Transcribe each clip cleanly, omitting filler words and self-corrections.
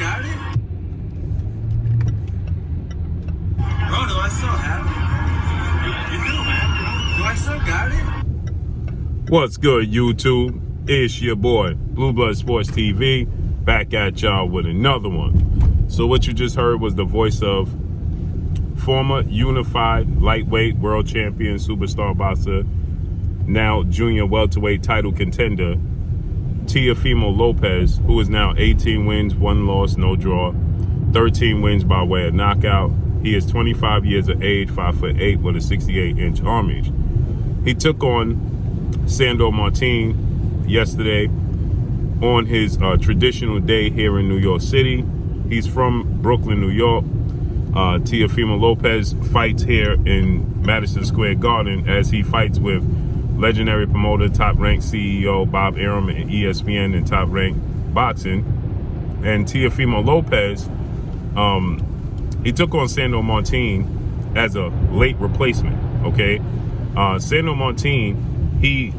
got it? Bro, do I still have it? You do, man. Do I still got it? What's good, YouTube? It's your boy, Blue Blood Sports TV, back at y'all with another one. So what you just heard was the voice of former unified lightweight world champion superstar boxer, now junior welterweight title contender, Teofimo Lopez, who is now 18 wins, 1 loss, no draw, 13 wins by way of knockout. He is 25 years of age, 5'8", with a 68-inch arm reach. He took on Sandor Martin yesterday on his traditional day here in New York City. He's from Brooklyn, New York. Teofimo Lopez fights here in Madison Square Garden as he fights with legendary promoter, top-ranked CEO Bob Arum at ESPN and Top Rank Boxing. And Teofimo Lopez, he took on Sandor Martin as a late replacement, okay? Sandor Martin, he,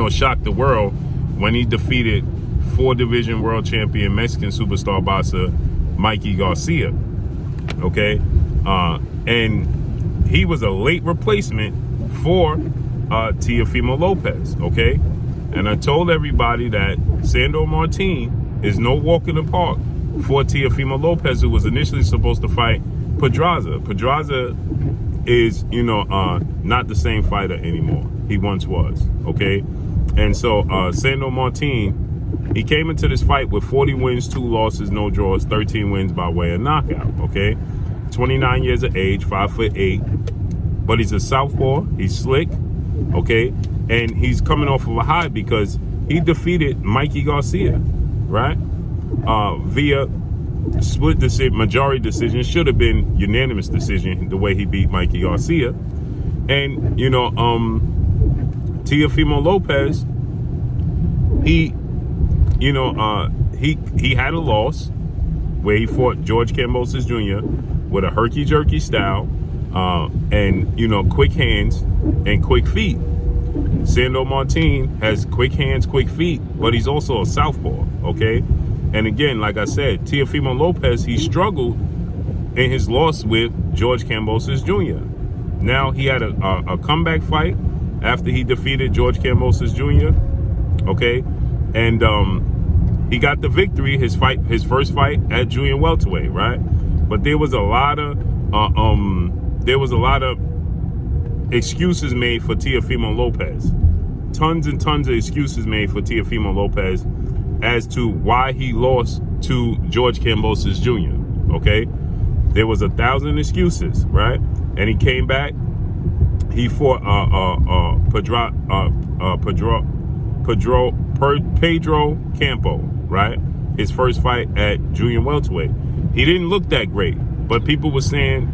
shocked the world when he defeated 4-division world champion Mexican superstar boxer Mikey Garcia, okay? And he was a late replacement for Teofimo Lopez, okay? And I told everybody that Sandor Martin is no walk in the park for Teofimo Lopez, who was initially supposed to fight Pedraza. Pedraza is, not the same fighter anymore he once was, okay? And so Sandor Martin, he came into this fight with 40 wins, 2 losses, no draws, 13 wins by way of knockout, okay? 29 years of age, 5'8", but he's a southpaw, he's slick, okay? And he's coming off of a high because he defeated Mikey Garcia, right? Via split decision, majority decision, should have been unanimous decision the way he beat Mikey Garcia. And, Teofimo Lopez, he had a loss where he fought George Kambosos Jr. with a herky-jerky style, and, quick hands and quick feet. Sandor Martin has quick hands, quick feet, but he's also a southpaw, okay? And again, like I said, Teofimo Lopez, he struggled in his loss with George Kambosos Jr. Now he had a comeback fight after he defeated George Kambosos Jr., okay? And he got the victory, his first fight at junior welterweight, right? But there was a lot of excuses made for Teofimo Lopez. Tons and tons of excuses made for Teofimo Lopez as to why he lost to George Kambosos Jr., okay? There was 1,000 excuses, right? And he came back. He fought Pedro Campo, right? His first fight at junior welterweight. He didn't look that great, but people were saying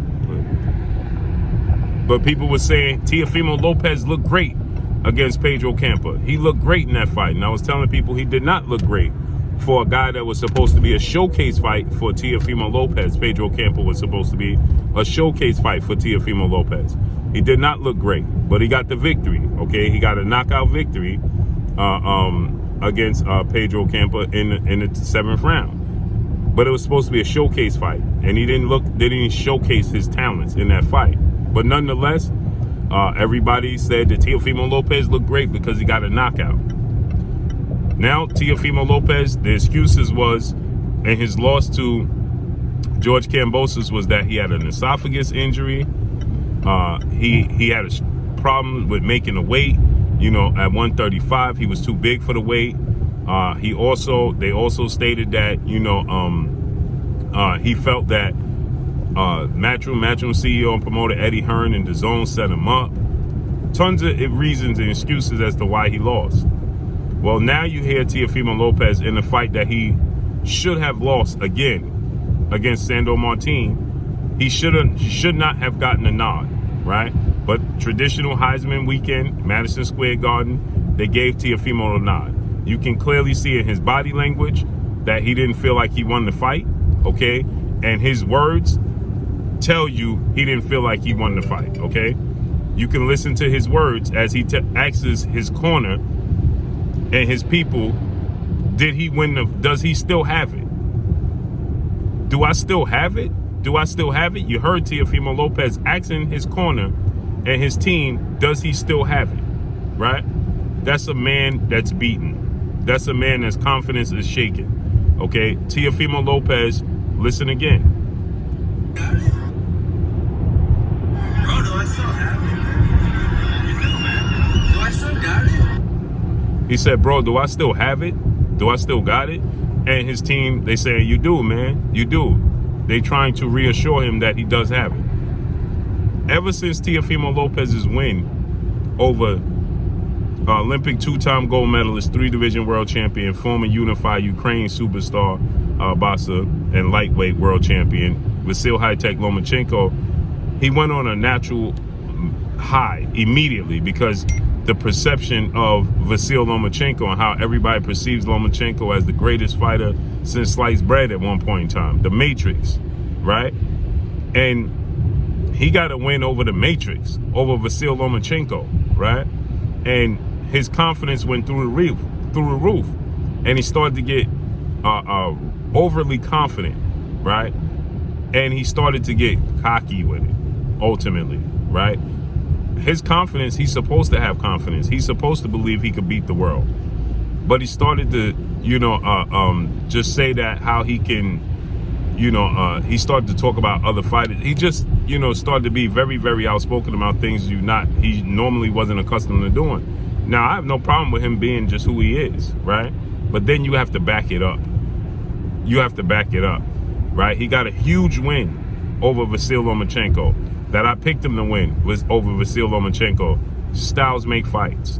Teofimo Lopez looked great against Pedro Campo. He looked great in that fight, and I was telling people he did not look great for a guy that was supposed to be a showcase fight for Teofimo Lopez. Pedro Campo was supposed to be a showcase fight for Teofimo Lopez. He did not look great, but he got the victory, okay? He got a knockout victory against Pedro Campo in the 7th round. But it was supposed to be a showcase fight, and he didn't showcase his talents in that fight. But nonetheless, everybody said that Teofimo Lopez looked great because he got a knockout. Now, Teofimo Lopez, the excuses was, and his loss to George Kambosos was that he had an esophagus injury. He had a problem with making the weight. At 135, he was too big for the weight. They also stated that, he felt that Matchroom CEO and promoter Eddie Hearn and DAZN set him up. Tons of reasons and excuses as to why he lost. Well, now you hear Teofimo Lopez in a fight that he should have lost again against Sandor Martin. He should not have gotten a nod, right? But traditional Heisman weekend, Madison Square Garden, they gave Teofimo a nod. You can clearly see in his body language that he didn't feel like he won the fight, okay? And his words tell you he didn't feel like he won the fight, okay? You can listen to his words as he asks his corner and his people, does he still have it? do I still have it? Do I still have it? You heard Teofimo Lopez asking his corner and his team, does he still have it? Right? That's a man that's beaten. That's a man that's confidence is shaken. Okay? Teofimo Lopez, listen again. Got it? Bro, do I still have it? You do, man. Do I still got it? He said, bro, do I still have it? Do I still got it? And his team, they say, you do, man. You do. They trying to reassure him that he does have it. Ever since Teofimo Lopez's win over Olympic two-time gold medalist, three-division world champion, former unified Ukraine superstar boxer and lightweight world champion, Vasyl High-Tech Lomachenko, he went on a natural high immediately because the perception of Vasyl Lomachenko and how everybody perceives Lomachenko as the greatest fighter since sliced bread at one point in time, the Matrix, right? And he got a win over the Matrix, over Vasyl Lomachenko, right? And his confidence went through the roof, and he started to get overly confident, right? And he started to get cocky with it, ultimately, right? His confidence, he's supposed to have confidence. He's supposed to believe he could beat the world. But he started to, just say that how he can, he started to talk about other fighters. He just, started to be very, very outspoken about things he normally wasn't accustomed to doing. Now, I have no problem with him being just who he is, right? But then you have to back it up. You have to back it up, right? He got a huge win over Vasyl Lomachenko. That I picked him to win was over Vasyl Lomachenko. Styles make fights.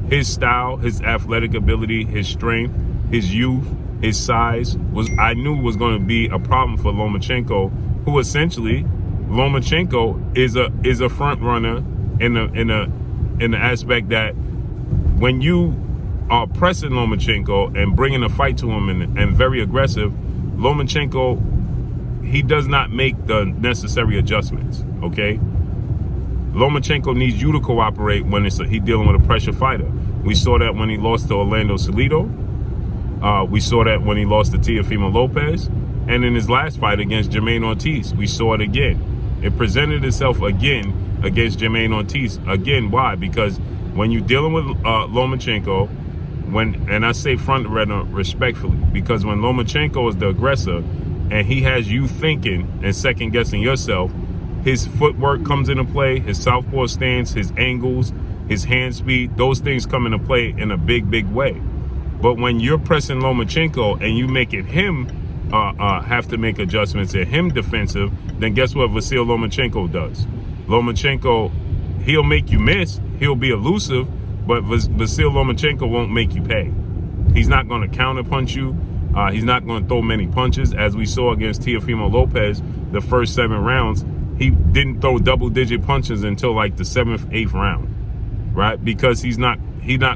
His style, his athletic ability, his strength, his youth, his size I knew was going to be a problem for Lomachenko, who essentially Lomachenko is a front runner in the aspect that when you are pressing Lomachenko and bringing a fight to him and very aggressive, Lomachenko, he does not make the necessary adjustments, okay? Lomachenko needs you to cooperate when he's dealing with a pressure fighter. We saw that when he lost to Orlando Salido. We saw that when he lost to Teofimo Lopez. And in his last fight against Jermaine Ortiz, we saw it again. It presented itself again against Jermaine Ortiz. Again, why? Because when you're dealing with Lomachenko, and I say front runner respectfully, because when Lomachenko is the aggressor, and he has you thinking and second guessing yourself, his footwork comes into play, his southpaw stance, his angles, his hand speed, those things come into play in a big, big way. But when you're pressing Lomachenko and you making him have to make adjustments and him defensive, then guess what Vasyl Lomachenko does? Lomachenko, he'll make you miss, he'll be elusive, but Vasyl Lomachenko won't make you pay. He's not going to counter punch you. He's not going to throw many punches. As we saw against Teofimo Lopez, the first 7 rounds, he didn't throw double-digit punches until like the 7th, 8th round, right? Because he's not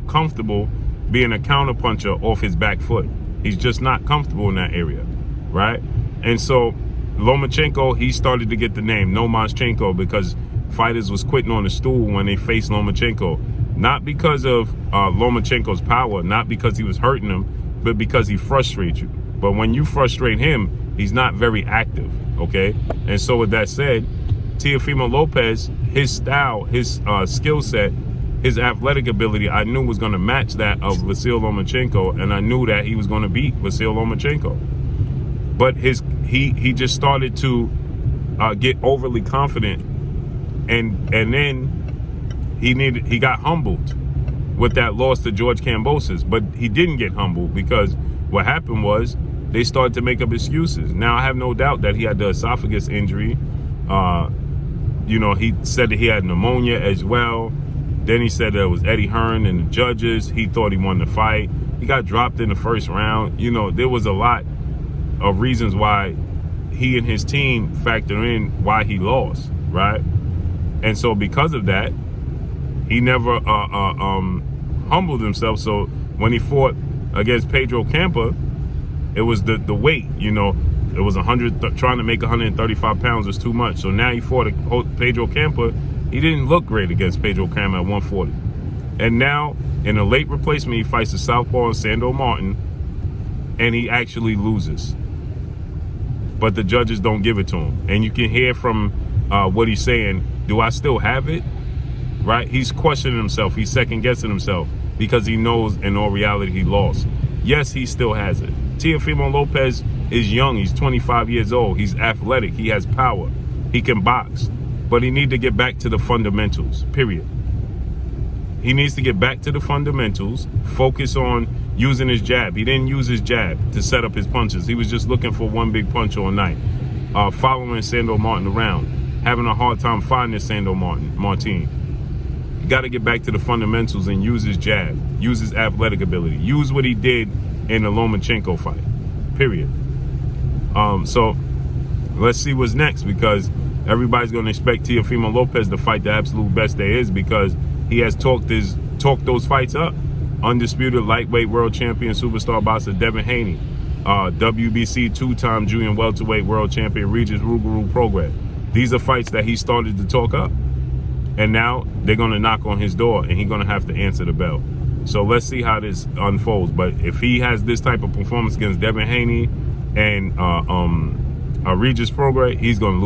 comfortable being a counterpuncher off his back foot. He's just not comfortable in that area, right? And so Lomachenko, he started to get the name Nomaschenko because fighters was quitting on the stool when they faced Lomachenko, not because of Lomachenko's power, not because he was hurting them, but because he frustrates you. But when you frustrate him, he's not very active, okay? And so with that said, Teofimo Lopez, his style, his skill set, his athletic ability, I knew was going to match that of Vasyl Lomachenko, and I knew that he was going to beat Vasyl Lomachenko. But he just started to get overly confident, and then he got humbled with that loss to George Kambosos. But he didn't get humbled because what happened was they started to make up excuses. Now, I have no doubt that he had the esophagus injury. He said that he had pneumonia as well. Then he said that it was Eddie Hearn and the judges. He thought he won the fight. He got dropped in the first round. There was a lot of reasons why he and his team factor in why he lost, right? And so because of that, he never humbled himself. So when he fought against Pedro Campa, it was the weight, it was 100, trying to make 135 pounds was too much. So now he fought Pedro Campa. He didn't look great against Pedro Campa at 140. And now in a late replacement, he fights the southpaw Sandor Martin, and he actually loses. but the judges don't give it to him. And you can hear from what he's saying, do I still have it? Right? He's questioning himself. He's second guessing himself because he knows in all reality he lost. Yes, he still has it. Teofimo Lopez is young. He's 25 years old. He's athletic. He has power. He can box. But he needs to get back to the fundamentals, period. He needs to get back to the fundamentals, focus on using his jab. He didn't use his jab to set up his punches. He was just looking for one big punch all night, following Sandor Martin around, having a hard time finding Sandor Martin. You got to get back to the fundamentals and use his jab, use his athletic ability, use what he did in the Lomachenko fight, period. So let's see what's next, because everybody's going to expect Teofimo Lopez to fight the absolute best there is, because he has talked those fights up. Undisputed lightweight world champion superstar boxer Devin Haney, WBC two-time junior welterweight world champion Regis Rougarou Prograis. These are fights that he started to talk up, and now they're going to knock on his door, and he's going to have to answer the bell. So let's see how this unfolds. But if he has this type of performance against Devin Haney and Regis Prograis, he's going to lose.